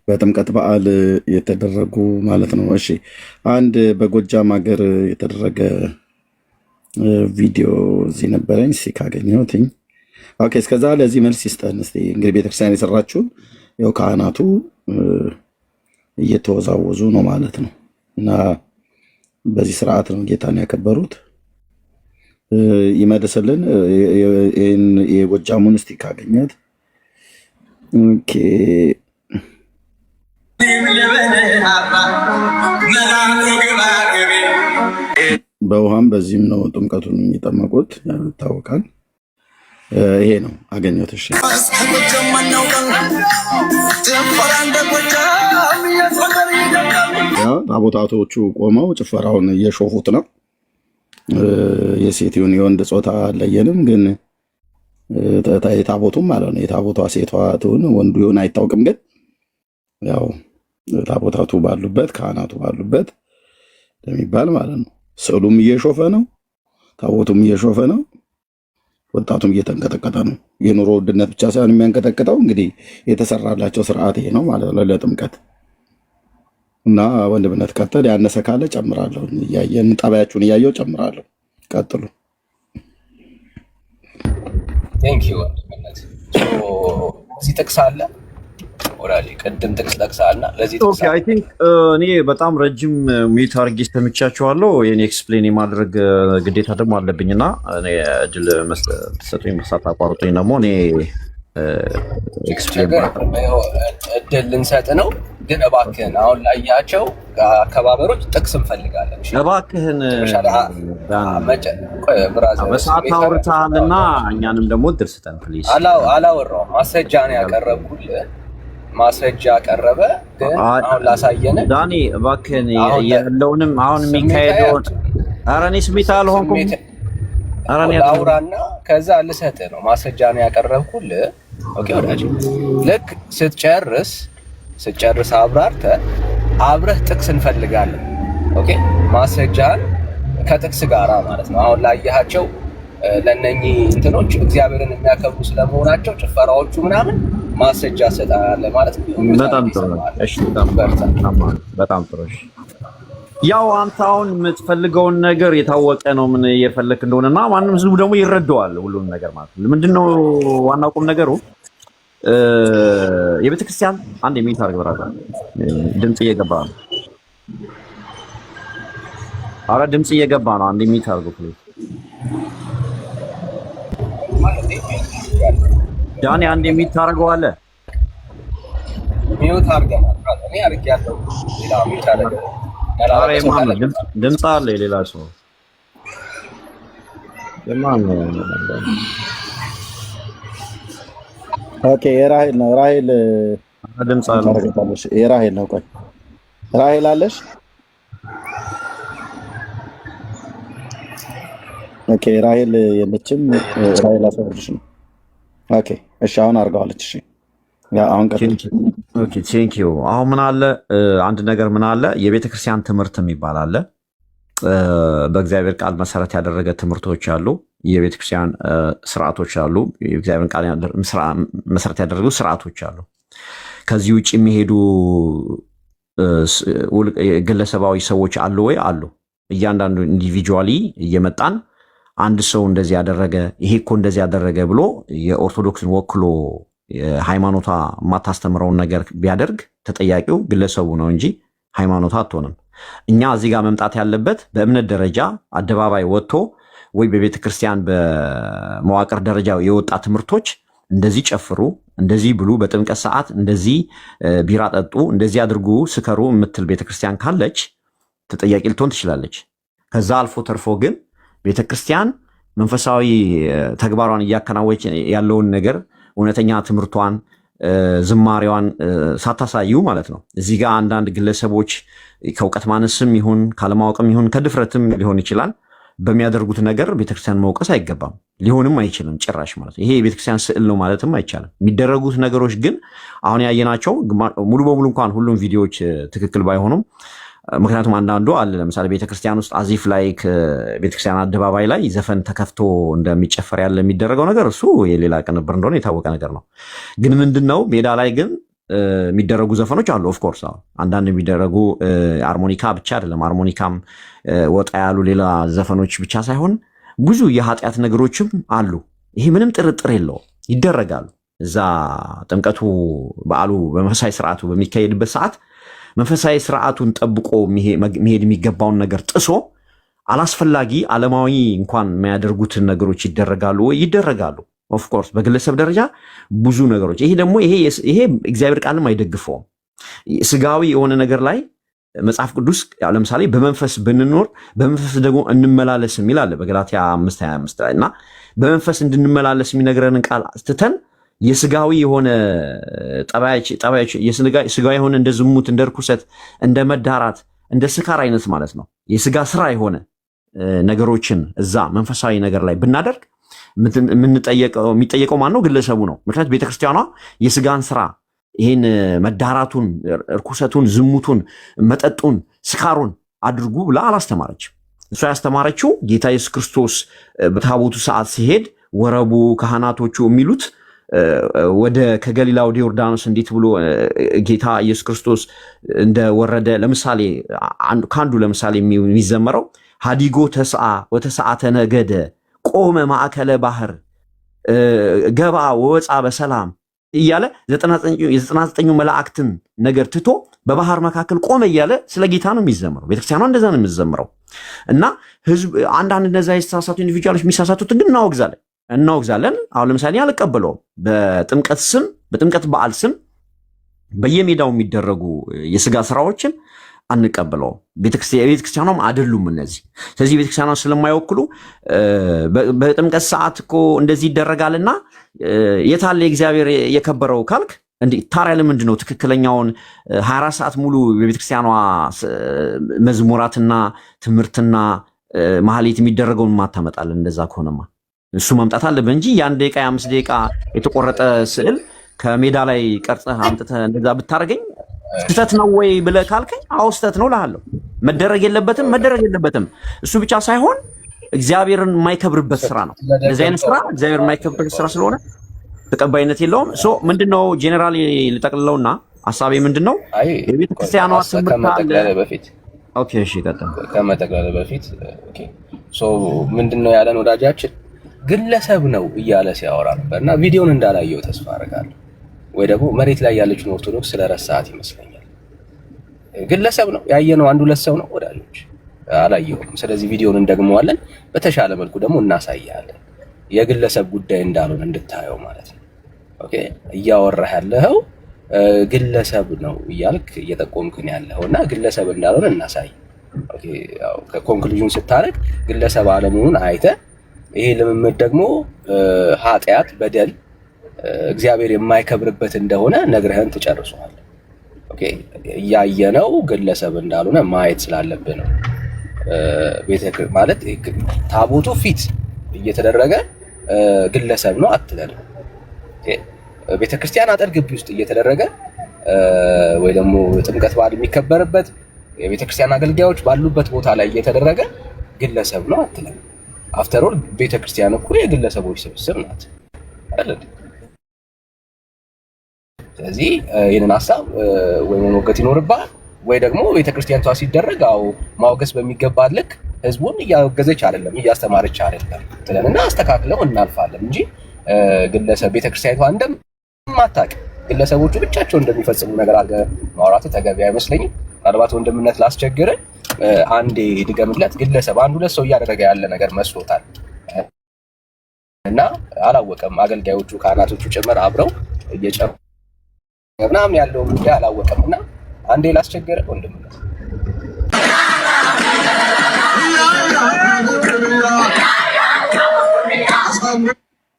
በጥምቀት በዓል የተደረጉ ማለት ነው። እሺ አንድ በጎጃም ሀገር የተደረገ ቪዲዮ እዚህ ነበረኝ እስኪ ካገኘሁትኝ። ኦኬ እስከዛ ለዚህ መልስ ይስጠን እስኪ። እንግዲህ ቤተክርስቲያን የሰራችው ያው ካህናቱ እየተወዛወዙ ነው ማለት ነው። እና በዚህ ስርዓት ነው ጌታን ያከበሩት። ይመልስልን ይህን የጎጃሙን እስኪ ካገኘት። ኦኬ በውሃም በዚህም ነው ጥምቀቱን የሚጠመቁት ይታወቃል። ይሄ ነው አገኘሁት። እሺ ታቦታቶቹ ቆመው ጭፈራውን እየሾፉት ነው። የሴት ይሁን የወንድ ጾታ አለየንም፣ ግን የታቦቱም ማለት ነው የታቦቷ ሴቷ ትሁን ወንዱ ይሁን አይታወቅም፣ ግን ያው ታቦታቱ ባሉበት ካህናቱ ባሉበት የሚባል ማለት ነው። ስዕሉም እየሾፈ ነው፣ ታቦቱም እየሾፈ ነው፣ ወጣቱም እየተንቀጠቀጠ ነው። የኑሮ ውድነት ብቻ ሳይሆን የሚያንቀጠቅጠው እንግዲህ የተሰራላቸው ስርዓት ይሄ ነው ማለት ነው ለጥምቀት። እና ወንድምነት ቀጥል፣ ያነሰ ካለ ጨምራለሁ። እያየን ጠባያችሁን እያየው ጨምራለሁ። ቀጥሉ። ቴንክ ዩ ወንድምነት። እዚህ ጥቅስ አለ ወራሊ ቅድም ጥቅስ ጠቅሳልና ለዚህ ጥቅስ አይ ቲንክ እኔ በጣም ረጅም ሚት አድርጌ ሰምቻችኋለሁ። የኔ ኤክስፕሌን የማድረግ ግዴታ ደግሞ አለብኝና እኔ እድል መስጠቱኝ መሳት አቋርጦኝ ደግሞ እኔ ኤክስፕሌን እድል ልንሰጥ ነው። ግን እባክህን አሁን ላያቸው አከባበሮች ጥቅስ እንፈልጋለን። እባክህን በሰዓት አውርተሃልና እኛንም ደግሞ እድል ስጠን ፕሊዝ። አላወራሁም፣ ማስረጃ ነው ያቀረብኩልህ። ማስረጃ ቀረበ። ግን አሁን ላሳየን ዳኒ እባክህን ያለውንም አሁን የሚካሄደውን ኧረ እኔ ስሜት አልሆንኩም። ኧረ እኔ ላውራና ከዛ ልሰጥህ ነው። ማስረጃ ነው ያቀረብኩልህ። ኦኬ ወዳጅ፣ ልክ ስትጨርስ አብረህ ጥቅስ እንፈልጋለን። ኦኬ ማስረጃን ከጥቅስ ጋራ ማለት ነው። አሁን ላያቸው ለነኚህ እንትኖች እግዚአብሔርን የሚያከብሩ ስለመሆናቸው ጭፈራዎቹ ምናምን ማስረጃ ሰጣለ ማለት ነው። በጣም ጥሩ። እሺ በጣም ጥሩ። እሺ ያው አንተ አሁን የምትፈልገውን ነገር የታወቀ ነው ምን እየፈለክ እንደሆነና ማንም ህዝቡ ደግሞ ይረዳዋል ሁሉን ነገር ማለት ነው። ምንድነው ዋናው ቁም ነገሩ? የቤተክርስቲያን አንድ የሚል ታርግ በራዳ ድምጽ እየገባ ነው። አረ ድምጽ እየገባ ነው። አንድ የሚል ታርግ ፕሊዝ ዳኒ አንድ የሚታረገው አለ። ሚውት አድርገናል። እኔ አድርጌያለሁ። ሌላ ሚውት አደረገ። ድምፅ አለ የሌላ ሰው ለማን ነው? ኦኬ የራሄል ነው። ራሄል ድምፅ አለ። የራሄል ነው። ቆይ ራሄል አለሽ? ኦኬ ራሄል የለችም። ራሄል አሰብልሽ ነው። ኦኬ እሺ አሁን አድርገዋለች። እሺ አሁን ኦኬ ቴንክ ዩ። አሁን ምን አለ አንድ ነገር ምን አለ የቤተ ክርስቲያን ትምህርት የሚባል አለ። በእግዚአብሔር ቃል መሰረት ያደረገ ትምህርቶች አሉ። የቤተ ክርስቲያን ስርዓቶች አሉ። የእግዚአብሔር ቃል መሰረት ያደረጉ ስርዓቶች አሉ። ከዚህ ውጭ የሚሄዱ ግለሰባዊ ሰዎች አሉ ወይ? አሉ። እያንዳንዱ ኢንዲቪጁዋሊ እየመጣን አንድ ሰው እንደዚህ ያደረገ ይሄ እኮ እንደዚህ ያደረገ ብሎ የኦርቶዶክስን ወክሎ ሃይማኖቷ የማታስተምረውን ነገር ቢያደርግ ተጠያቂው ግለሰቡ ነው እንጂ ሃይማኖቷ አትሆንም። እኛ እዚህ ጋር መምጣት ያለበት በእምነት ደረጃ አደባባይ ወጥቶ ወይ በቤተ ክርስቲያን በመዋቅር ደረጃ የወጣ ትምህርቶች እንደዚህ ጨፍሩ፣ እንደዚህ ብሉ፣ በጥምቀት ሰዓት እንደዚህ ቢራ ጠጡ፣ እንደዚህ አድርጉ፣ ስከሩ የምትል ቤተክርስቲያን ካለች ተጠያቂ ልትሆን ትችላለች። ከዛ አልፎ ተርፎ ግን ቤተክርስቲያን መንፈሳዊ ተግባሯን እያከናወነች ያለውን ነገር እውነተኛ ትምህርቷን ዝማሬዋን ሳታሳዩ ማለት ነው። እዚህ ጋር አንዳንድ ግለሰቦች ከእውቀት ማነስም ይሁን ካለማወቅም ይሁን ከድፍረትም ሊሆን ይችላል በሚያደርጉት ነገር ቤተክርስቲያን መውቀስ አይገባም፣ ሊሆንም አይችልም ጭራሽ ማለት ነው። ይሄ የቤተክርስቲያን ስዕል ነው ማለትም አይቻልም። የሚደረጉት ነገሮች ግን አሁን ያየናቸው ሙሉ በሙሉ እንኳን ሁሉም ቪዲዮዎች ትክክል ባይሆኑም ምክንያቱም አንዳንዱ አለ ለምሳሌ ቤተክርስቲያን ውስጥ አዚፍ ላይ ቤተክርስቲያን አደባባይ ላይ ዘፈን ተከፍቶ እንደሚጨፈር ያለ የሚደረገው ነገር እሱ የሌላ ቅንብር እንደሆነ የታወቀ ነገር ነው። ግን ምንድነው ሜዳ ላይ ግን የሚደረጉ ዘፈኖች አሉ። ኦፍ ኮርስ አንዳንድ የሚደረጉ አርሞኒካ ብቻ አይደለም፣ አርሞኒካም ወጣ ያሉ ሌላ ዘፈኖች ብቻ ሳይሆን ብዙ የኃጢአት ነገሮችም አሉ። ይሄ ምንም ጥርጥር የለውም፣ ይደረጋሉ። እዛ ጥምቀቱ በዓሉ በመንፈሳዊ ስርዓቱ በሚካሄድበት ሰዓት መንፈሳዊ ስርዓቱን ጠብቆ መሄድ የሚገባውን ነገር ጥሶ አላስፈላጊ ዓለማዊ እንኳን የሚያደርጉትን ነገሮች ይደረጋሉ ወይ? ይደረጋሉ። ኦፍ ኮርስ በግለሰብ ደረጃ ብዙ ነገሮች። ይሄ ደግሞ ይሄ እግዚአብሔር ቃልም አይደግፈውም። ስጋዊ የሆነ ነገር ላይ መጽሐፍ ቅዱስ ለምሳሌ በመንፈስ ብንኖር በመንፈስ ደግሞ እንመላለስ የሚል አለ በገላትያ 5:25 ላይ እና በመንፈስ እንድንመላለስ የሚነግረንን ቃል ትተን የስጋዊ የሆነ ጠባዮች የስጋዊ የሆነ እንደ ዝሙት፣ እንደ ርኩሰት፣ እንደ መዳራት፣ እንደ ስካር አይነት ማለት ነው የስጋ ስራ የሆነ ነገሮችን እዛ መንፈሳዊ ነገር ላይ ብናደርግ የሚጠየቀው ማን ነው? ግለሰቡ ነው። ምክንያቱም ቤተክርስቲያኗ የስጋን ስራ ይህን መዳራቱን፣ እርኩሰቱን፣ ዝሙቱን፣ መጠጡን፣ ስካሩን አድርጉ ብላ አላስተማረች። እሷ ያስተማረችው ጌታ ኢየሱስ ክርስቶስ በታቦቱ ሰዓት ሲሄድ ወረቡ ካህናቶቹ የሚሉት ወደ ከገሊላ ወደ ዮርዳኖስ እንዴት ብሎ ጌታ ኢየሱስ ክርስቶስ እንደወረደ ለምሳሌ ካንዱ ለምሳሌ የሚዘመረው ሀዲጎ ተስአ ወተሰዓተ ነገደ ቆመ ማዕከለ ባህር ገባ ወወፃ በሰላም እያለ 99 መላእክትን ነገር ትቶ በባህር መካከል ቆመ እያለ ስለ ጌታ ነው የሚዘምረው። ቤተክርስቲያኗ እንደዛ ነው የምትዘምረው። እና ህዝብ አንዳንድ እነዛ የተሳሳቱ ኢንዲቪጁዋሎች የሚሳሳቱትን ግን እናወግዛለን። አሁን ለምሳሌ አልቀበለውም። በጥምቀት በዓል ስም በየሜዳው የሚደረጉ የስጋ ስራዎችን አንቀበለውም። ቤተክርስቲያኗም አይደሉም እነዚህ። ስለዚህ ቤተክርስቲያኗን ስለማይወክሉ በጥምቀት ሰዓት እኮ እንደዚህ ይደረጋልና የታለ እግዚአብሔር የከበረው ካልክ እንዴ ታዲያ ለምንድን ነው ትክክለኛውን 24 ሰዓት ሙሉ በቤተክርስቲያኗ መዝሙራትና ትምህርትና ማህሌት የሚደረገውን ማታመጣለን? እንደዛ ከሆነማ እሱ መምጣት አለበት እንጂ የ1 ደቂቃ የ5 ደቂቃ የተቆረጠ ስዕል ከሜዳ ላይ ቀርጸህ አምጥተህ እንደዛ ብታረገኝ ስህተት ነው ወይ ብለህ ካልከኝ አዎ ስህተት ነው እልሃለሁ። መደረግ የለበትም። እሱ ብቻ ሳይሆን እግዚአብሔርን የማይከብርበት ስራ ነው። እንደዚህ አይነት ስራ እግዚአብሔር የማይከብርበት ስራ ስለሆነ ተቀባይነት የለውም። ጄኔራል ጄኔራሊ ልጠቅልለውና ሐሳቤ ምንድነው የቤተክርስቲያኗ ትምህርት አለ በፊት ኦኬ እሺ ከመጠቅለል በፊት ኦኬ ምንድነው ያለን ወዳጃችን ግለሰብ ነው እያለ ሲያወራ ነበርና ቪዲዮን እንዳላየው ተስፋ አደርጋለሁ። ወይ ደግሞ መሬት ላይ ያለችን ኦርቶዶክስ ስለረሳት ይመስለኛል። ግለሰብ ነው ያየነው፣ አንድ ሁለት ሰው ነው ወዳጆች፣ አላየውም። ስለዚህ ቪዲዮን እንደግመዋለን፣ በተሻለ መልኩ ደግሞ እናሳያለን። የግለሰብ ጉዳይ እንዳልሆነ እንድታየው ማለት ነው። ኦኬ እያወራህ ያለኸው ግለሰብ ነው እያልክ እየጠቆምክን ያለኸውና ግለሰብ እንዳልሆነ እናሳይ። ኦኬ ያው ከኮንክሉዥን ስታረግ ግለሰብ አለመሆኑን አይተህ ይሄ ልምምድ ደግሞ ኃጢአት፣ በደል እግዚአብሔር የማይከብርበት እንደሆነ ነግረህን ትጨርሰዋለህ። ኦኬ ያየነው ግለሰብ እንዳልሆነ ማየት ስላለብህ ነው። ማለት ታቦቱ ፊት እየተደረገ ግለሰብ ነው አትለንም። ቤተክርስቲያን አጥር ግቢ ውስጥ እየተደረገ ወይ ደግሞ ጥምቀት በዓል የሚከበርበት የቤተክርስቲያን አገልጋዮች ባሉበት ቦታ ላይ እየተደረገ ግለሰብ ነው አትለንም። አፍተር ኦል ቤተክርስቲያን እኮ የግለሰቦች ስብስብ ናት አይደል? ስለዚህ ይሄንን ሐሳብ ወይ መሞገት ይኖርባል ወይ ደግሞ ቤተክርስቲያኗ ሲደረግ ማውገስ በሚገባ ልክ ህዝቡን እያወገዘች አይደለም እያስተማረች አይደለም ስለና አስተካክለው እናልፋለን እንጂ ግለሰብ ቤተክርስቲያኗ እንደማታውቅ ግለሰቦቹ ብቻቸው እንደሚፈጽሙ ነገር አድርገህ ማውራት ተገቢ አይመስለኝም። ምናልባት ወንድምነት ላስቸግር አንዴ ድገምለት። ግለሰብ አንድ ሁለት ሰው እያደረገ ያለ ነገር መስሎታል እና አላወቀም። አገልጋዮቹ ካህናቶቹ ጭምር አብረው እየጨሩ ምናምን ያለው ጉዳይ አላወቀምና አንዴ ላስቸገረ ወንድምነት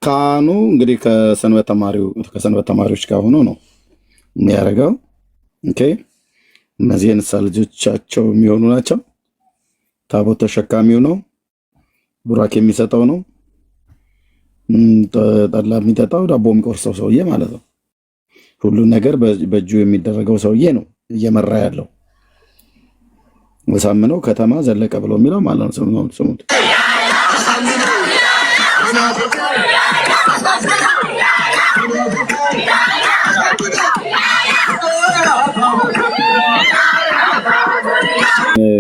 ካህኑ እንግዲህ ከሰንበት ተማሪዎች ጋር ሆኖ ነው የሚያደርገው። ኦኬ እነዚህ የንስሐ ልጆቻቸው የሚሆኑ ናቸው። ታቦት ተሸካሚው ነው፣ ቡራኬ የሚሰጠው ነው፣ ጠላ የሚጠጣው፣ ዳቦ የሚቆርሰው ሰውዬ ማለት ነው። ሁሉን ነገር በእጁ የሚደረገው ሰውዬ ነው እየመራ ያለው። ወሳምነው ከተማ ዘለቀ ብሎ የሚለው ማለት ነው። ስሙት።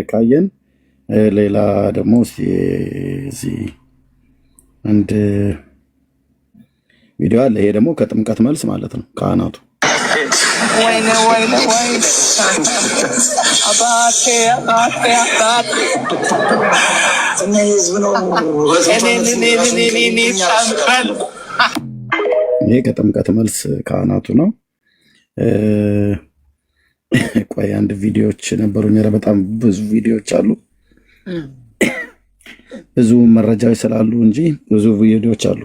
ካየን ሌላ ደግሞ እዚህ አንድ ቪዲዮ አለ። ይሄ ደግሞ ከጥምቀት መልስ ማለት ነው። ካህናቱ ወይኔ አባቴ ይሄ ከጥምቀት መልስ ካህናቱ ነው። ቆይ አንድ ቪዲዮዎች ነበሩኝ። ኧረ በጣም ብዙ ቪዲዮዎች አሉ። ብዙ መረጃዎች ስላሉ እንጂ ብዙ ቪዲዮዎች አሉ።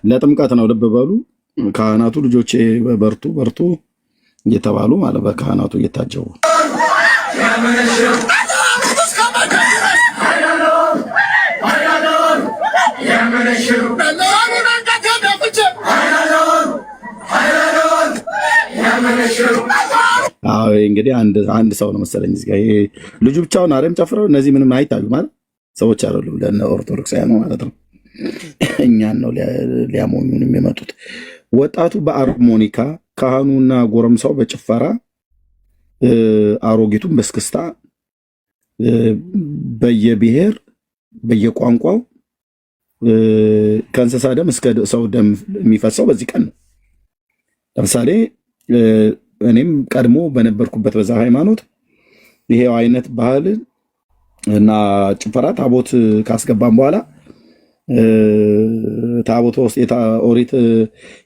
ለጥምቀት ነው። ልብ በሉ ካህናቱ ልጆቼ በርቱ በርቱ እየተባሉ ማለት በካህናቱ እየታጀቡ እንግዲህ አንድ ሰው ነው መሰለኝ እዚህ ጋር ይሄ ልጁ ብቻውን አረም ጨፍረው እነዚህ ምንም አይታዩ ማለት ሰዎች አይደሉም። ለነ ኦርቶዶክሳውያን ማለት ነው። እኛን ነው ሊያሞኙን የሚመጡት። ወጣቱ በአርሞኒካ ካህኑና ጎረምሳው በጭፈራ አሮጊቱን በስክስታ በየብሔር በየቋንቋው ከእንስሳ ደም እስከ ሰው ደም የሚፈሰው በዚህ ቀን ነው። ለምሳሌ እኔም ቀድሞ በነበርኩበት በዛ ሃይማኖት ይሄው አይነት ባህል እና ጭፈራ ታቦት ካስገባን በኋላ ታቦት ውስጥ ኦሪት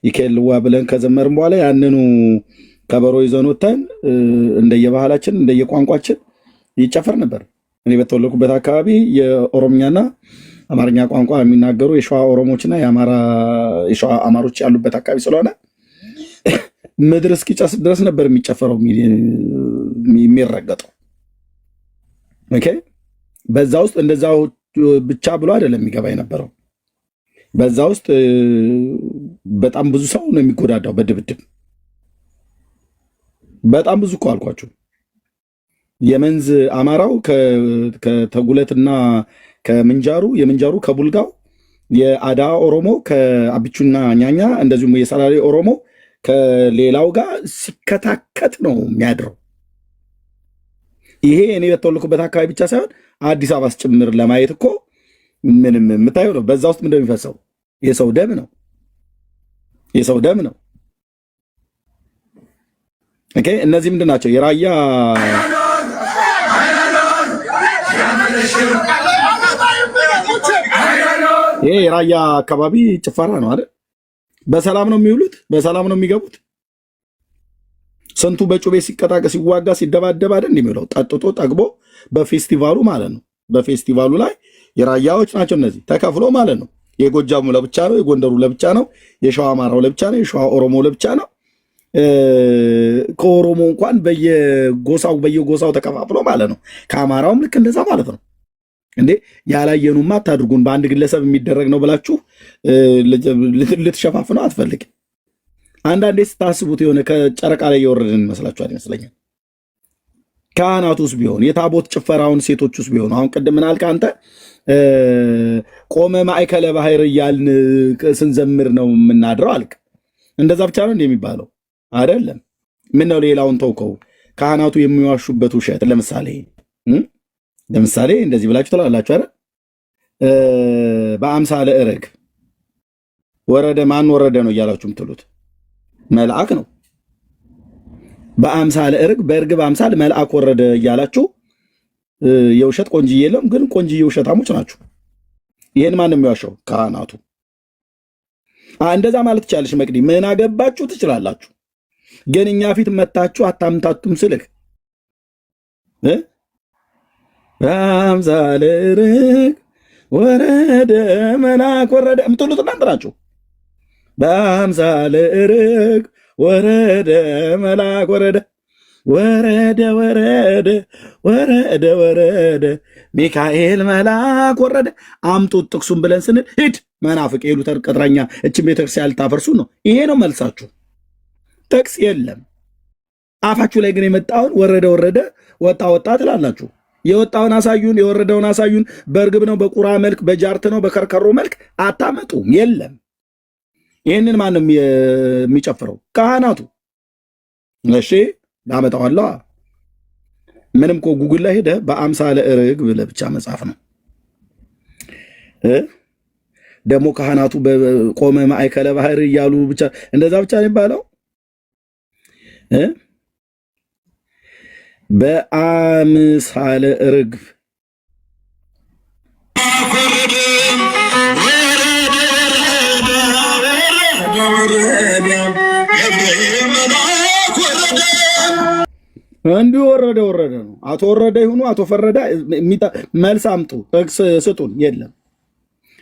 ይኬልዋ ብለን ከዘመርን በኋላ ያንኑ ከበሮ ይዘን ወጥተን እንደየባህላችን እንደየቋንቋችን ይጨፈር ነበር። እኔ በተወለድኩበት አካባቢ የኦሮምኛና አማርኛ ቋንቋ የሚናገሩ የሸዋ ኦሮሞችና የሸዋ አማሮች ያሉበት አካባቢ ስለሆነ ምድር እስኪጨስ ድረስ ነበር የሚጨፈረው የሚረገጠው። ኦኬ በዛ ውስጥ እንደዛው ብቻ ብሎ አይደለም የሚገባ የነበረው። በዛ ውስጥ በጣም ብዙ ሰው ነው የሚጎዳዳው በድብድብ። በጣም ብዙ እኮ አልኳችሁ። የመንዝ አማራው ከተጉለትና የምንጃሩ ከቡልጋው፣ የአዳ ኦሮሞ ከአብቹና ኛኛ፣ እንደዚሁም የሰላሌ ኦሮሞ ከሌላው ጋር ሲከታከት ነው የሚያድረው። ይሄ እኔ በተወለድኩበት አካባቢ ብቻ ሳይሆን አዲስ አበባ ጭምር ለማየት እኮ ምንም የምታየው ነው። በዛ ውስጥ ምንድነው የሚፈሰው? የሰው ደም ነው። የሰው ደም ነው። ኦኬ እነዚህ ምንድን ናቸው? የራያ ይሄ የራያ አካባቢ ጭፈራ ነው አይደል? በሰላም ነው የሚውሉት፣ በሰላም ነው የሚገቡት። ስንቱ በጩቤ ሲቀጣቀስ ሲዋጋ ሲደባደብ አይደል እንደሚውለው ጠጥቶ ጠግቦ በፌስቲቫሉ ማለት ነው። በፌስቲቫሉ ላይ የራያዎች ናቸው እነዚህ ተከፍሎ ማለት ነው። የጎጃሙ ለብቻ ነው፣ የጎንደሩ ለብቻ ነው፣ የሸዋ አማራው ለብቻ ነው፣ የሸዋ ኦሮሞ ለብቻ ነው። ከኦሮሞ እንኳን በየጎሳው ተከፋፍሎ ማለት ነው። ከአማራውም ልክ እንደዛ ማለት ነው። እንዴ ያላየኑማ አታድርጉን። በአንድ ግለሰብ የሚደረግ ነው ብላችሁ ልትሸፋፍነው አትፈልግ። አንዳንዴ ስታስቡት የሆነ ከጨረቃ ላይ የወረድን ይመስላችኋል ይመስለኛል። ካህናቱስ ቢሆን የታቦት ጭፈራውን ሴቶቹስ ቢሆኑ አሁን ቅድም ምን አልክ አንተ? ቆመ ማዕከለ ባህር እያልን ስንዘምር ነው የምናድረው አልክ። እንደዛ ብቻ ነው እንደሚባለው አይደለም። ምን ነው ሌላውን ተውከው። ካህናቱ የሚዋሹበት ውሸት ለምሳሌ እንደዚህ ብላችሁ ትላላችሁ አይደል? በአምሳለ እረግ ወረደ። ማን ወረደ ነው እያላችሁ የምትሉት? መልአክ ነው። በአምሳለ እርግ በእርግብ አምሳል መልአክ ወረደ እያላችሁ የውሸት ቆንጅዬ የለም ግን ቆንጅዬ ውሸታሞች ናችሁ። ይሄን ማን ነው የሚዋሸው? ካህናቱ። እንደዛ ማለት ትችላለሽ መቅዲ፣ ምን አገባችሁ ትችላላችሁ። ግን እኛ ፊት መታችሁ አታምታቱም ስልህ በአምሳለ እርግ ወረደ መልአክ ወረደ የምትሉት እናንተ ናችሁ። በአምሳለ እርግ ወረደ መልአክ ወረደ ወረደ ሚካኤል መልአክ ወረደ። አምጡት ጥቅሱን ብለን ስንል ሂድ መናፍቅ የሉተር ቅጥረኛ እችን ቤተክርስቲያን ልታፈርሱ ነው። ይሄ ነው መልሳችሁ። ጥቅስ የለም። አፋችሁ ላይ ግን የመጣውን ወረደ ወጣ ትላላችሁ። የወጣውን አሳዩን፣ የወረደውን አሳዩን። በእርግብ ነው፣ በቁራ መልክ፣ በጃርት ነው፣ በከርከሮ መልክ አታመጡም። የለም። ይህንን ማንም የሚጨፍረው ካህናቱ። እሺ ያመጣዋለሁ። ምንም እኮ ጉግል ላይ ሄደህ በአምሳለ ርግብ ብለህ ብቻ መጻፍ ነው። ደግሞ ካህናቱ በቆመ ማእከለ ባህር እያሉ ብቻ እንደዛ ብቻ ነው የሚባለው። በአምሳለ ርግብ እንዲሁ ወረደ ነው። አቶ ወረደ ይሁኑ አቶ ፈረደ መልስ አምጡ፣ ጥቅስ ስጡን። የለም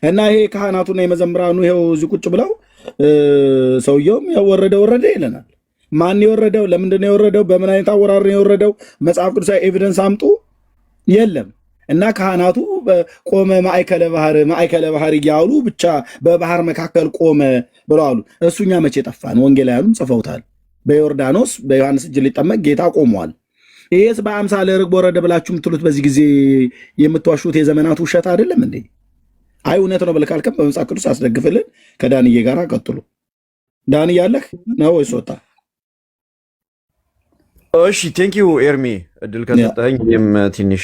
እና ይሄ ካህናቱና የመዘምራኑ ይኸው እዚህ ቁጭ ብለው ሰውየውም ያው ወረደ ይለናል። ማን የወረደው? ለምንድን ነው የወረደው? በምን አይነት አወራር ነው የወረደው? መጽሐፍ ቅዱሳዊ ኤቪደንስ አምጡ። የለም እና ካህናቱ ቆመ ማእከለ ባህር እያሉ ብቻ በባህር መካከል ቆመ ብለው አሉ። እሱኛ መቼ ጠፋን? ወንጌላውያኑም ጽፈውታል። በዮርዳኖስ በዮሐንስ እጅ ሊጠመቅ ጌታ ቆሟል። ይሄስ በአምሳለ ርግብ ወረደ ብላችሁ የምትሉት በዚህ ጊዜ የምትዋሹት የዘመናት ውሸት አይደለም እንዴ? አይ እውነት ነው ብለህ ካልከም በመጽሐፍ ቅዱስ አስደግፍልን። ከዳንዬ ጋር ቀጥሉ። ዳንዬ ያለህ ነው ወይስ ወጣ? እሺ ቴንኪዩ ኤርሚ፣ እድል ከሰጠኝ ይህም ትንሽ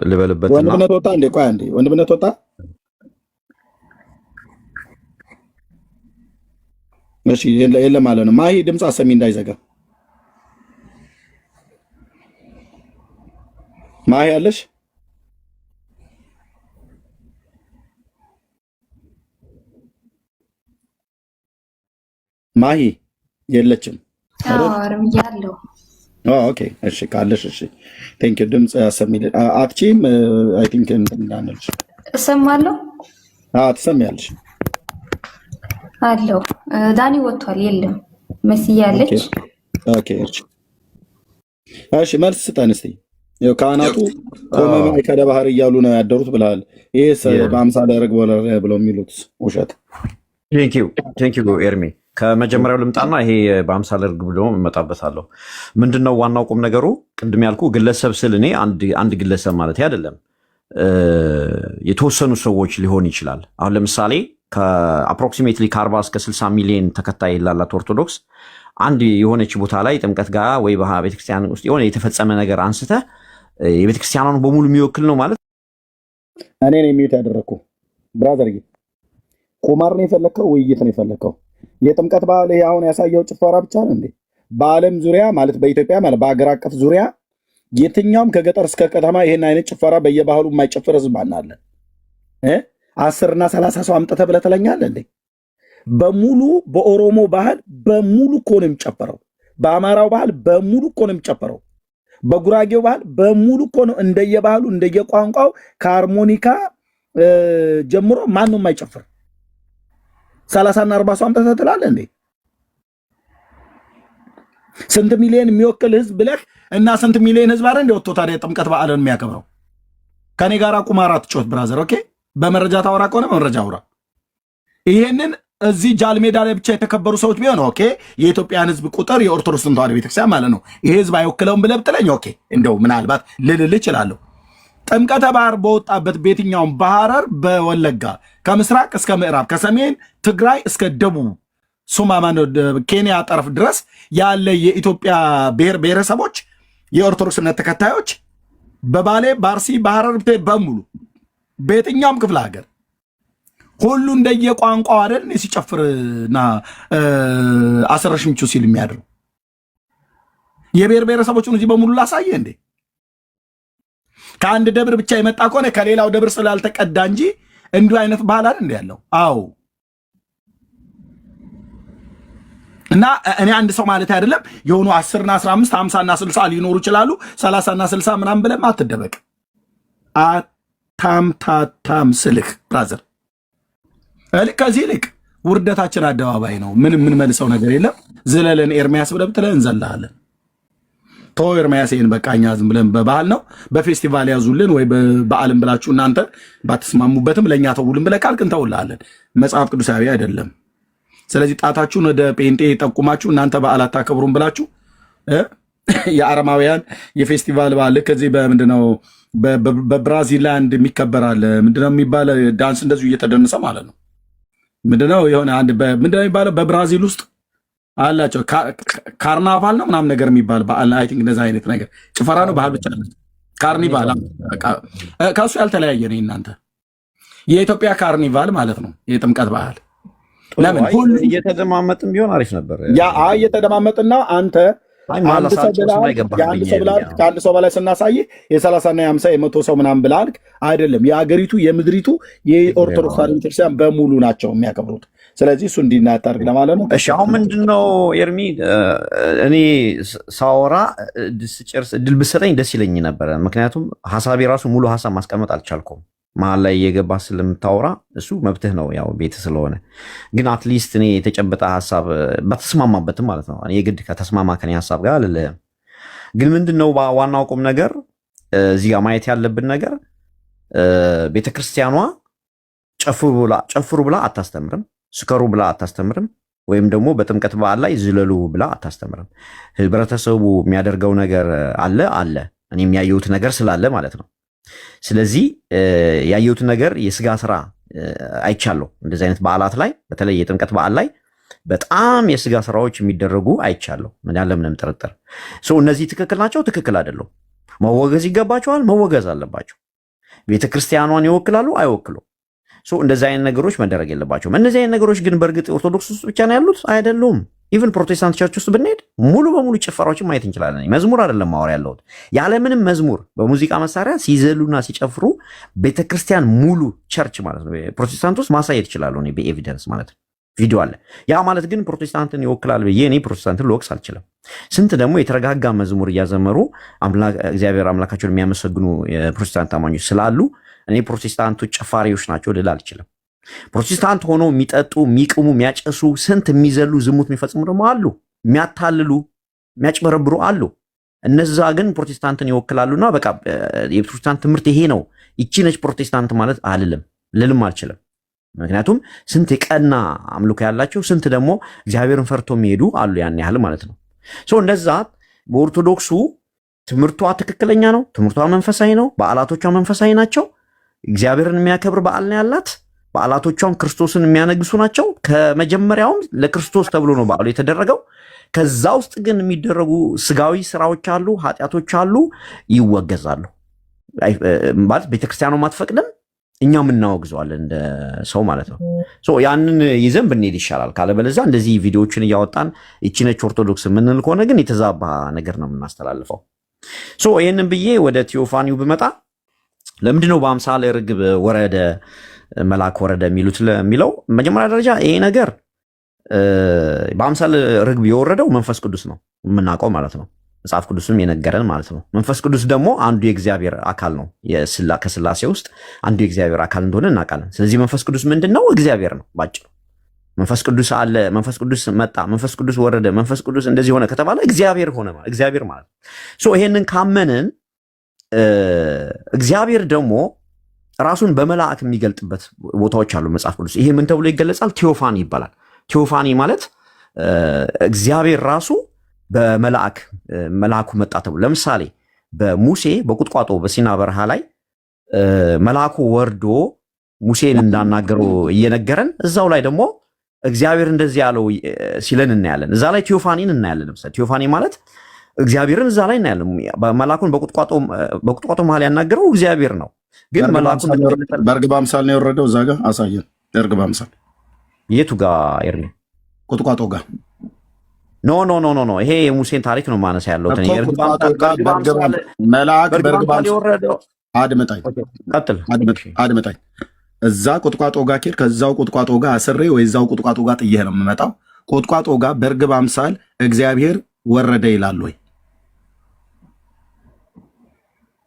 ልበልበትና ወንድምነት ወጣ እንዴ? ቆይ አንዴ ወንድምነት ወጣ። እሺ የለም ማለት ነው። ማሂ ድምፅ አሰሚ እንዳይዘጋ። ማሂ አለሽ? ማሂ የለችም። አርብያለሁ። ኦኬ እሺ፣ ካለሽ እሺ፣ ቴንክ ዩ። ድምፅ ያሰሚልን። አትቺም አይ ቲንክ እንዳነልሽ እሰማለሁ። ትሰሚያለሽ አለው። ዳኒ ወጥቷል። የለም መስያለች። ኦኬ እሺ፣ መልስ ስጠን እስቲ። ያው ካህናቱ ቆመ ማእከለ ባህር እያሉ ነው ያደሩት ብለሃል። ይሄስ በአምሳለ ርግብ ወረደ ብለው የሚሉት ውሸት። ቴንክ ዩ ኤርሚ። ከመጀመሪያው ልምጣና ይሄ በአምሳለ ርግብ ብሎ እመጣበታለሁ። ምንድነው ዋናው ቁም ነገሩ? ቅድም ያልኩ ግለሰብ ስል እኔ አንድ ግለሰብ ማለት አይደለም፣ የተወሰኑ ሰዎች ሊሆን ይችላል። አሁን ለምሳሌ ከአፕሮክሲሜትሊ ከ40 እስከ 60 ሚሊዮን ተከታይ ላላት ኦርቶዶክስ አንድ የሆነች ቦታ ላይ ጥምቀት ጋር ወይ ቤተክርስቲያን ውስጥ የሆነ የተፈጸመ ነገር አንስተህ የቤተክርስቲያኗን በሙሉ የሚወክል ነው ማለት እኔ ነኝ የሚዩት ያደረግኩ። ብራዘር ቁማር ነው የፈለግከው? ውይይት ነው የፈለግከው? የጥምቀት በዓል አሁን ያሳየው ጭፈራ ብቻ ነው እንዴ? በዓለም ዙሪያ ማለት በኢትዮጵያ ማለት በአገር አቀፍ ዙሪያ የትኛውም ከገጠር እስከ ከተማ ይሄን አይነት ጭፈራ በየባህሉ የማይጨፍር ህዝብ አናለ? 10 እና 30 ሰው አምጥተህ ብለህ ትለኛለህ እንዴ? በሙሉ በኦሮሞ ባህል በሙሉ እኮ ነው የሚጨፈረው። በአማራው ባህል በሙሉ እኮ ነው የሚጨፈረው። በጉራጌው ባህል በሙሉ እኮ ነው፣ እንደየባህሉ እንደየቋንቋው ከሃርሞኒካ ጀምሮ ማንም የማይጨፍር 30 እና 40 ሰው አምጥተህ ትላለህ እንዴ? ስንት ሚሊዮን የሚወክል ህዝብ ብለህ እና ስንት ሚሊዮን ህዝብ አይደል እንደወጥቶ ታዲያ ጥምቀት በዓልን የሚያከብረው? ከኔ ጋር ቁማራ ትጮት ብራዘር። ኦኬ በመረጃ ታወራ ከሆነ በመረጃ አውራ። ይሄንን እዚህ ጃል ሜዳ ላይ ብቻ የተከበሩ ሰዎች ቢሆን ኦኬ፣ የኢትዮጵያን ህዝብ ቁጥር የኦርቶዶክስ ተዋሕዶ ቤተክርስቲያን ማለት ነው ይሄ ህዝብ አይወክለውም ብለህ ብትለኝ ኦኬ፣ እንደው ምናልባት ልልል እችላለሁ። ጥምቀተ ባህር በወጣበት በየትኛውም በሐረር በወለጋ ከምስራቅ እስከ ምዕራብ ከሰሜን ትግራይ እስከ ደቡብ ሶማማን ኬንያ ጠረፍ ድረስ ያለ የኢትዮጵያ ብሔር ብሔረሰቦች የኦርቶዶክስ እምነት ተከታዮች በባሌ ባርሲ በሐረር በሙሉ በየትኛውም ክፍለ ሀገር ሁሉ እንደየቋንቋው አይደል ሲጨፍርና አሰረሽ ምቹ ሲል የሚያድር የብሔር ብሔረሰቦችን እዚህ በሙሉ ላሳየ እንዴ? ከአንድ ደብር ብቻ የመጣ ከሆነ ከሌላው ደብር ስላልተቀዳ እንጂ እንዲሁ አይነት ባህል አይደል እንደ ያለው? አዎ። እና እኔ አንድ ሰው ማለት አይደለም የሆኑ 10 እና 15 50 እና 60 ሊኖሩ ይችላሉ። 30 እና 60 ምናምን ብለም አትደበቅ። አታምታታም ስልክ ብራዘር፣ ከዚህ ልክ ውርደታችን አደባባይ ነው። ምንም የምንመልሰው ነገር የለም። ዝለለን ኤርሚያስ ብለህ ብትለን እንዘላለን። ተው ኤርሚያስን በቃ እኛ ዝም ብለን በባህል ነው በፌስቲቫል ያዙልን ወይ በበዓልም ብላችሁ እናንተ ባትስማሙበትም ለእኛ ተውልን ብለህ ካልክ እንተውልሃለን። መጽሐፍ ቅዱሳዊ አይደለም። ስለዚህ ጣታችሁን ወደ ጴንጤ ጠቁማችሁ እናንተ በዓል አታከብሩም ብላችሁ የአረማውያን የፌስቲቫል በዓል ከዚህ በምንድነው በብራዚላንድ የሚከበራል ምንድነው የሚባለ ዳንስ እንደዚሁ እየተደነሰ ማለት ነው። ምንድነው የሆነ አንድ ምንድነው የሚባለው በብራዚል ውስጥ አላቸው ካርናቫል ነው ምናምን ነገር የሚባል በዓል አይ ቲንክ እንደዛ አይነት ነገር ጭፈራ ነው ባህል ብቻ ነው ካርኒቫል ከሱ ያልተለያየ ነው እናንተ የኢትዮጵያ ካርኒቫል ማለት ነው የጥምቀት በዓል ለምን ሁሉ እየተደማመጥን ቢሆን አሪፍ ነበር ያ እየተደማመጥና አንተ አንድ ሰው ብላልክ ከአንድ ሰው በላይ ስናሳይ የ30 እና የ50 የ100 ሰው ምናምን ብላልክ አይደለም የአገሪቱ የምድሪቱ የኦርቶዶክስ ቤተክርስቲያን በሙሉ ናቸው የሚያከብሩት ስለዚህ እሱ እንዲናታርግ ለማለት ነው እሺ አሁን ምንድነው ኤርሚ እኔ ሳወራ ስጨርስ እድል ብሰጠኝ ደስ ይለኝ ነበር ምክንያቱም ሐሳቤ ራሱ ሙሉ ሐሳብ ማስቀመጥ አልቻልኩም መሀል ላይ እየገባ ስለምታወራ እሱ መብትህ ነው ያው ቤት ስለሆነ ግን አትሊስት እኔ የተጨበጠ ሐሳብ በተስማማበትም ማለት ነው እኔ የግድ ከተስማማ ከኔ ሐሳብ ጋር አልልህም ግን ምንድነው ዋናው ቁም ነገር እዚህ ጋር ማየት ያለብን ነገር ቤተክርስቲያኗ ጨፍሩ ብላ አታስተምርም ስከሩ ብላ አታስተምርም ወይም ደግሞ በጥምቀት በዓል ላይ ዝለሉ ብላ አታስተምርም ህብረተሰቡ የሚያደርገው ነገር አለ እኔ የሚያየሁት ነገር ስላለ ማለት ነው ስለዚህ ያየሁት ነገር የስጋ ስራ አይቻለሁ እንደዚህ አይነት በዓላት ላይ በተለይ የጥምቀት በዓል ላይ በጣም የስጋ ስራዎች የሚደረጉ አይቻለሁ ምን ያለ ምንም ጥርጥር እነዚህ ትክክል ናቸው ትክክል አይደሉም መወገዝ ይገባቸዋል መወገዝ አለባቸው ቤተክርስቲያኗን ይወክላሉ አይወክሉም እንደዚህ አይነት ነገሮች መደረግ የለባቸውም እነዚህ አይነት ነገሮች ግን በእርግጥ ኦርቶዶክስ ውስጥ ብቻ ነው ያሉት አይደሉም ኢቭን ፕሮቴስታንት ቸርች ውስጥ ብንሄድ ሙሉ በሙሉ ጭፈራዎችን ማየት እንችላለን መዝሙር አይደለም ማወር ያለውት ያለ ምንም መዝሙር በሙዚቃ መሳሪያ ሲዘሉና ሲጨፍሩ ቤተክርስቲያን ሙሉ ቸርች ማለት ነው ፕሮቴስታንት ውስጥ ማሳየት ይችላሉ እኔ በኤቪደንስ ማለት ነው ቪዲዮ አለ ያ ማለት ግን ፕሮቴስታንትን ይወክላል ብዬ እኔ ፕሮቴስታንትን ልወቅስ አልችልም ስንት ደግሞ የተረጋጋ መዝሙር እያዘመሩ እግዚአብሔር አምላካቸውን የሚያመሰግኑ የፕሮቴስታንት አማኞች ስላሉ እኔ ፕሮቴስታንቶች ጨፋሪዎች ናቸው ልል አልችልም ፕሮቴስታንት ሆኖ የሚጠጡ የሚቅሙ የሚያጨሱ ስንት የሚዘሉ ዝሙት የሚፈጽሙ ደግሞ አሉ የሚያታልሉ የሚያጭበረብሩ አሉ እነዛ ግን ፕሮቴስታንትን ይወክላሉና በቃ የፕሮቴስታንት ትምህርት ይሄ ነው ይቺ ነች ፕሮቴስታንት ማለት ልልም አልችልም ምክንያቱም ስንት የቀና አምልኮ ያላቸው ስንት ደግሞ እግዚአብሔርን ፈርቶ የሚሄዱ አሉ ያን ያህል ማለት ነው እንደዛ በኦርቶዶክሱ ትምህርቷ ትክክለኛ ነው ትምህርቷ መንፈሳዊ ነው በዓላቶቿ መንፈሳዊ ናቸው እግዚአብሔርን የሚያከብር በዓል ነው ያላት በዓላቶቿም ክርስቶስን የሚያነግሱ ናቸው ከመጀመሪያውም ለክርስቶስ ተብሎ ነው በዓሉ የተደረገው ከዛ ውስጥ ግን የሚደረጉ ስጋዊ ስራዎች አሉ ኃጢያቶች አሉ ይወገዛሉ ማለት ቤተክርስቲያኗ ማትፈቅድም እኛም እናወግዘዋለን እንደ ሰው ማለት ነው ያንን ይዘን ብንሄድ ይሻላል ካለበለዚያ እንደዚህ ቪዲዮዎችን እያወጣን እቺ ነች ኦርቶዶክስ የምንል ከሆነ ግን የተዛባ ነገር ነው የምናስተላልፈው ይህንን ብዬ ወደ ቴዎፋኒው ብመጣ ለምንድነው በአምሳለ ርግብ ወረደ መልአክ ወረደ የሚለው መጀመሪያ ደረጃ ይሄ ነገር በአምሳለ ርግብ የወረደው መንፈስ ቅዱስ ነው የምናውቀው ማለት ነው መጽሐፍ ቅዱስም የነገረን ማለት ነው መንፈስ ቅዱስ ደግሞ አንዱ የእግዚአብሔር አካል ነው ከስላሴ ውስጥ አንዱ የእግዚአብሔር አካል እንደሆነ እናውቃለን ስለዚህ መንፈስ ቅዱስ ምንድነው እግዚአብሔር ነው ባጭሩ መንፈስ ቅዱስ አለ መንፈስ ቅዱስ መጣ መንፈስ ቅዱስ ወረደ መንፈስ ቅዱስ እንደዚህ ሆነ ከተባለ እግዚአብሔር ሆነ ማለት እግዚአብሔር ማለት ይሄንን ካመንን እግዚአብሔር ደግሞ ራሱን በመላእክ የሚገልጥበት ቦታዎች አሉ መጽሐፍ ቅዱስ ይሄ ምን ተብሎ ይገለጻል ቴዎፋኒ ይባላል ቴዎፋኒ ማለት እግዚአብሔር ራሱ መልአኩ መጣ ተብሎ ለምሳሌ በሙሴ በቁጥቋጦ በሲና በረሃ ላይ መልአኩ ወርዶ ሙሴን እንዳናገረው እየነገረን እዛው ላይ ደግሞ እግዚአብሔር እንደዚህ ያለው ሲለን እናያለን እዛ ላይ ቴዎፋኒን እናያለን ለምሳሌ ቴዎፋኒ ማለት እግዚአብሔርን እዛ ላይ እናያለን መልአኩን በቁጥቋጦ መሃል ያናገረው እግዚአብሔር ነው ግን መልአኩን በርግብ አምሳል ነው የወረደው እዛ ጋር አሳየን በርግብ አምሳል የቱ ጋር ኤርሚ ቁጥቋጦ ጋር ኖ ይሄ የሙሴን ታሪክ ነው ማነሳ ያለው መልአክ በርግብ አምሳል አድመጣኝ እዛ ቁጥቋጦ ጋር ኬድ ከዛው ቁጥቋጦ ጋር አስሬ ወይ እዛው ቁጥቋጦ ጋር ጥዬ ነው የምመጣው ቁጥቋጦ ጋር በርግብ አምሳል እግዚአብሔር ወረደ ይላል ወይ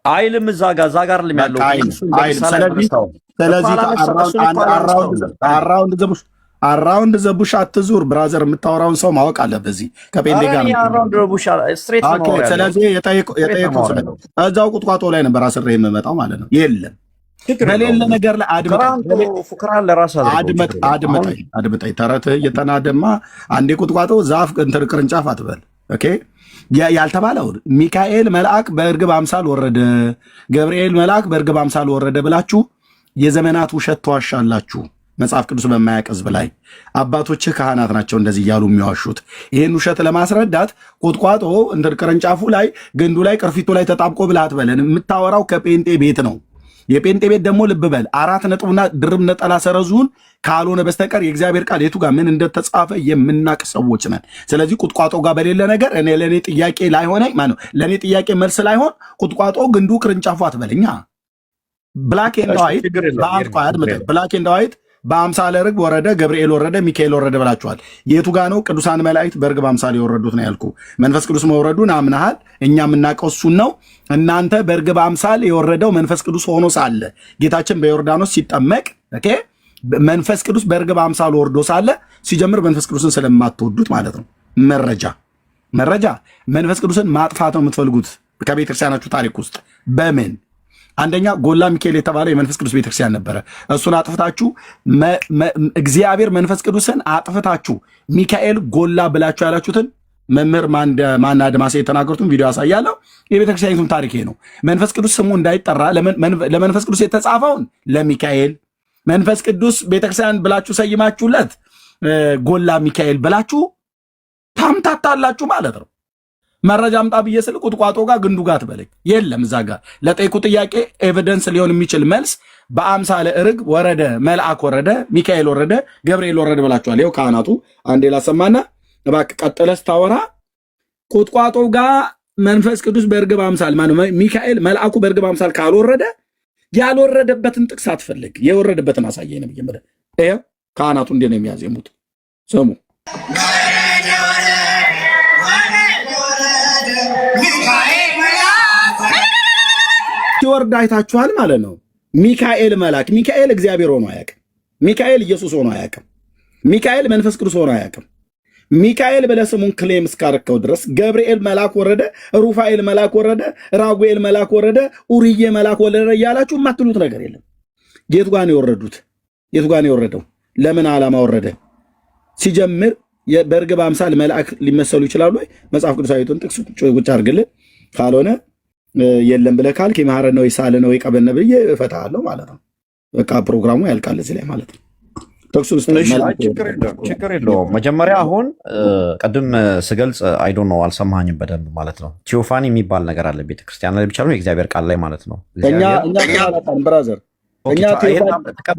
አይልም እዛ ጋር ያለው ስለዚህ አራውንድ ዘቡሽ አትዙር ብራዘር የምታወራውን ሰው ማወቅ አለ በዚህ ከጴንጤ ጋር ስለዚህ የጠየቁት እዛው ቁጥቋጦ ላይ ነበር አስሬ የምመጣው ማለት ነው የለም በሌለ ነገር ላይ አድምጠኝ ተረትህ እየተናደማ አንዴ ቁጥቋጦ ዛፍ እንትን ቅርንጫፍ አትበል ኦኬ ያልተባለው ሚካኤል መልአክ በእርግብ አምሳል ወረደ ገብርኤል መልአክ በእርግብ አምሳል ወረደ ብላችሁ የዘመናት ውሸት ተዋሻላችሁ መጽሐፍ ቅዱስ በማያውቅ ህዝብ ላይ አባቶችህ ካህናት ናቸው እንደዚህ እያሉ የሚዋሹት። ይህን ውሸት ለማስረዳት ቁጥቋጦ እንደ ቅርንጫፉ ላይ ግንዱ ላይ ቅርፊቱ ላይ ተጣብቆ ብለህ አትበለን። የምታወራው ከጴንጤ ቤት ነው። የጴንጤ ቤት ደግሞ ልብ በል 4 ነጥብና ድርብ ነጠላ ሰረዙን ካልሆነ በስተቀር የእግዚአብሔር ቃል የቱ ጋር ምን እንደተጻፈ የምናቅ ሰዎች ነን። ስለዚህ ቁጥቋጦ ጋር በሌለ ነገር ለእኔ ጥያቄ ላይሆነኝ ማነው ለእኔ ጥያቄ መልስ ላይሆን ቁጥቋጦ ግንዱ ቅርንጫፉ አትበለኛ። ብላክ ኤንድ ዋይት በአንኳ አድምጠኝ። ብላክ ኤንድ ዋይት በአምሳለ ርግብ ወረደ፣ ገብርኤል ወረደ፣ ሚካኤል ወረደ ብላችኋል። የቱ ጋ ነው ቅዱሳን መላእክት በርግብ አምሳል የወረዱት ነው ያልኩ። መንፈስ ቅዱስ መውረዱን አምናሃል። እኛ የምናውቀው እሱን ነው። እናንተ በርግብ አምሳል የወረደው መንፈስ ቅዱስ ሆኖ ሳለ ጌታችን በዮርዳኖስ ሲጠመቅ ኦኬ፣ መንፈስ ቅዱስ በርግብ አምሳል ወርዶ ሳለ ሲጀምር መንፈስ ቅዱስን ስለማትወዱት ማለት ነው። መረጃ መንፈስ ቅዱስን ማጥፋት ነው የምትፈልጉት ከቤተክርስቲያናችሁ ታሪክ ውስጥ በምን አንደኛ ጎላ ሚካኤል የተባለ የመንፈስ ቅዱስ ቤተክርስቲያን ነበረ። እሱን አጥፍታችሁ እግዚአብሔር መንፈስ ቅዱስን አጥፍታችሁ ሚካኤል ጎላ ብላችሁ ያላችሁትን መምህር ማን አድማሴ የተናገሩትን ቪዲዮ ያሳያለሁ። የቤተክርስቲያኒቱን ታሪክ ነው። መንፈስ ቅዱስ ስሙ እንዳይጠራ ለመንፈስ ቅዱስ የተጻፈውን ለሚካኤል መንፈስ ቅዱስ ቤተክርስቲያን ብላችሁ ሰይማችሁለት ጎላ ሚካኤል ብላችሁ ታምታታላችሁ ማለት ነው። መረጃ አምጣ ብዬ ስል ቁጥቋጦ ጋር ግንዱ ጋር ትበለኝ የለም። እዛ ጋር ለጠይቁ ጥያቄ ኤቪደንስ ሊሆን የሚችል መልስ በአምሳለ ርግብ ወረደ፣ መልአክ ወረደ፣ ሚካኤል ወረደ፣ ገብርኤል ወረደ ብላችኋል። ይኸው ካህናቱ አንዴ ላሰማና እባክህ ቀጥለህ ስታወራ ቁጥቋጦ ጋር መንፈስ ቅዱስ በርግብ አምሳል ሚካኤል መልአኩ በርግብ አምሳል ካልወረደ ያልወረደበትን ጥቅስ አትፈልግ፣ የወረደበትን አሳየኝ ነው ብዬ ይኸው ካህናቱ እንዴ ነው የሚያዜሙት። ስሙ ሲወርድ አይታችኋል ማለት ነው። ሚካኤል መልአክ ሚካኤል እግዚአብሔር ሆኖ አያውቅም። ሚካኤል ኢየሱስ ሆኖ አያውቅም። ሚካኤል መንፈስ ቅዱስ ሆኖ አያውቅም። ሚካኤል ብለህ ስሙን ክሌም እስካረከው ድረስ ገብርኤል መልአክ ወረደ፣ ሩፋኤል መልአክ ወረደ፣ ራጉኤል መልአክ ወረደ፣ ኡርዬ መልአክ ወረደ እያላችሁ የማትሉት ነገር የለም። የቱ ጋር ነው የወረዱት? የቱ ጋር ነው የወረደው? ለምን ዓላማ ወረደ? ሲጀምር በርግብ አምሳል መልአክ ሊመሰሉ ይችላሉ ወይ? መጽሐፍ ቅዱሳዊቱን ጥቅስ ቁጭ አድርግልን። ካልሆነ የለም ብለህ ካልክ የማረ ነው የሳለ ነው የቀበነ ብዬ እፈታለሁ ማለት ነው። በቃ ፕሮግራሙ ያልቃል እዚህ ላይ ማለት ነው። ችግር የለውም። መጀመሪያ አሁን ቅድም ስገልጽ አይዶን ነው አልሰማኝም በደንብ ማለት ነው። ቴዎፋኒ የሚባል ነገር አለ ቤተክርስቲያን ላይ ብቻ ነው የእግዚአብሔር ቃል ላይ ማለት ነው። እኛ ብራዘር እኛ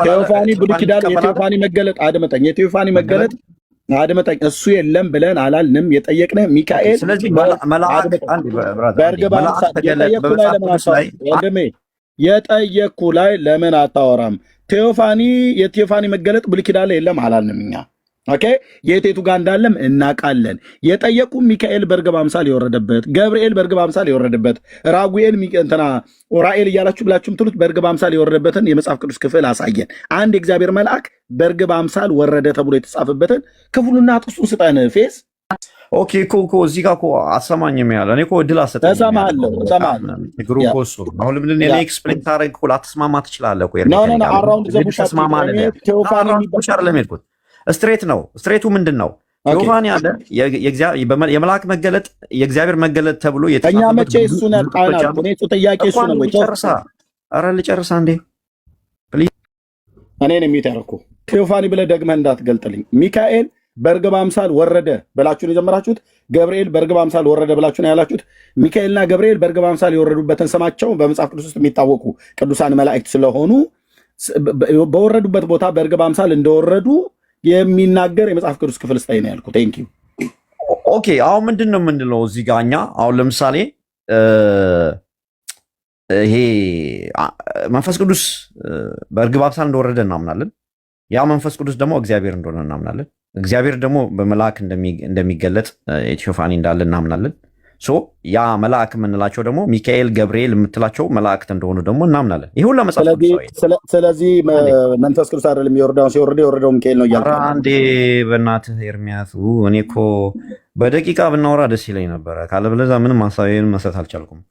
ቴዎፋኒ ብሉይ ኪዳን የቴዎፋኒ መገለጥ አድመጠኝ የቴዎፋኒ መገለጥ አድመጠኝ እሱ የለም ብለን አላልንም። የጠየቅነ ሚካኤል ስለዚህ የጠየቅኩ ላይ ለምን አታወራም? ቴዎፋኒ የቴዎፋኒ መገለጥ ብሉይ ኪዳን ላይ የለም አላልንም እኛ። ኦኬ የቴቱ ጋር እንዳለም እናውቃለን። የጠየቁ ሚካኤል በርግብ አምሳል የወረደበት፣ ገብርኤል በርግብ አምሳል የወረደበት፣ ራጉኤል እንትና ኦራኤል እያላችሁ ብላችሁ ምትሉት በርግብ አምሳል የወረደበትን የመጽሐፍ ቅዱስ ክፍል አሳየን። አንድ የእግዚአብሔር መልአክ በርግብ አምሳል ወረደ ተብሎ የተጻፈበትን ክፍሉና ጥቅሱን ስጠን። ፌስ ኦኬ እኮ እዚህ ጋር እኮ አሰማኝም ያለ እኔ እኮ እድል አሰጠኝ። እሰማለሁ። ችግሩ እኮ እሱ አሁን ለምንድን ነው ኤክስፕሌን ታደርግ እኮ ላትስማማ ትችላለህ እኮ አራውንድ ዘቡሽ ቴዎፋኒ የሚባል ስትሬት ነው። ስትሬቱ ምንድን ነው? ቴዎፋኒ አለ የመልአክ መገለጥ የእግዚአብሔር መገለጥ ተብሎ የተጻፈበት መቼ እሱን አልቃናል። እኔ ጥያቄ እሱ ነው ወይ ጨርሳ ልጨርሳ እንዴ እኔን የሚተርኩ ቴዎፋኒ ብለህ ደግመህ እንዳትገልጥልኝ። ሚካኤል በርግብ አምሳል ወረደ ብላችሁ ነው የጀመራችሁት። ገብርኤል በርግብ አምሳል ወረደ ብላችሁ ነው ያላችሁት። ሚካኤልና ገብርኤል በርግብ አምሳል የወረዱበትን ስማቸው በመጽሐፍ ቅዱስ ውስጥ የሚታወቁ ቅዱሳን መላእክት ስለሆኑ በወረዱበት ቦታ በርግብ አምሳል እንደወረዱ የሚናገር የመጽሐፍ ቅዱስ ክፍል ስታይ ነው ያልኩት። ቴንክ ዩ ኦኬ። አሁን ምንድን ነው የምንለው እዚህ ጋር እኛ አሁን ለምሳሌ ይሄ መንፈስ ቅዱስ በርግብ አምሳል እንደወረደ እናምናለን። ያ መንፈስ ቅዱስ ደግሞ እግዚአብሔር እንደሆነ እናምናለን። እግዚአብሔር ደግሞ በመልአክ እንደሚገለጥ ቴዎፋኒ እንዳለ እናምናለን። ያ መልአክ የምንላቸው ደግሞ ሚካኤል፣ ገብርኤል የምትላቸው መላእክት እንደሆኑ ደግሞ እናምናለን። ይህ ሁላ መጽሐፍ ስለዚህ መንፈስ ቅዱስ አይደለም የወረደው ሚካኤል ነው እያልኩ አንዴ በእናትህ ኤርሚያስ እኔ እኮ በደቂቃ ብናወራ ደስ ይለኝ ነበረ። ካለበለዚያ ምንም ሀሳቤን መስጠት አልቻልኩም።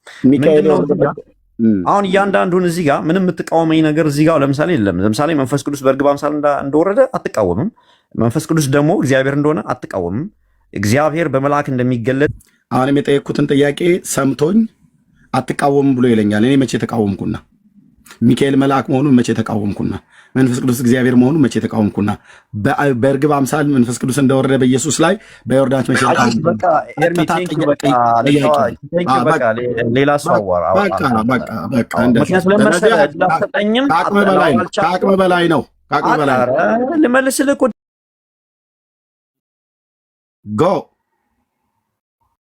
አሁን እያንዳንዱን እዚህ ጋር ምንም የምትቃወመኝ ነገር እዚህ ጋር ለምሳሌ የለም። ለምሳሌ መንፈስ ቅዱስ በርግብ አምሳል እንደወረደ አትቃወምም። መንፈስ ቅዱስ ደግሞ እግዚአብሔር እንደሆነ አትቃወምም። እግዚአብሔር በመልአክ እንደሚገለጥ አሁንም የጠየቅኩትን ጥያቄ ሰምቶኝ አትቃወምም ብሎ ይለኛል። እኔ መቼ ተቃወምኩና? ሚካኤል መልአክ መሆኑን መቼ ተቃወምኩና? መንፈስ ቅዱስ እግዚአብሔር መሆኑን መቼ ተቃወምኩና? በእርግብ አምሳል መንፈስ ቅዱስ እንደወረደ በኢየሱስ ላይ በዮርዳኖስ መቼ ተቃወምኩና? ሌላ ሰው ከአቅም በላይ ነው። ልመልስልህ። ጎ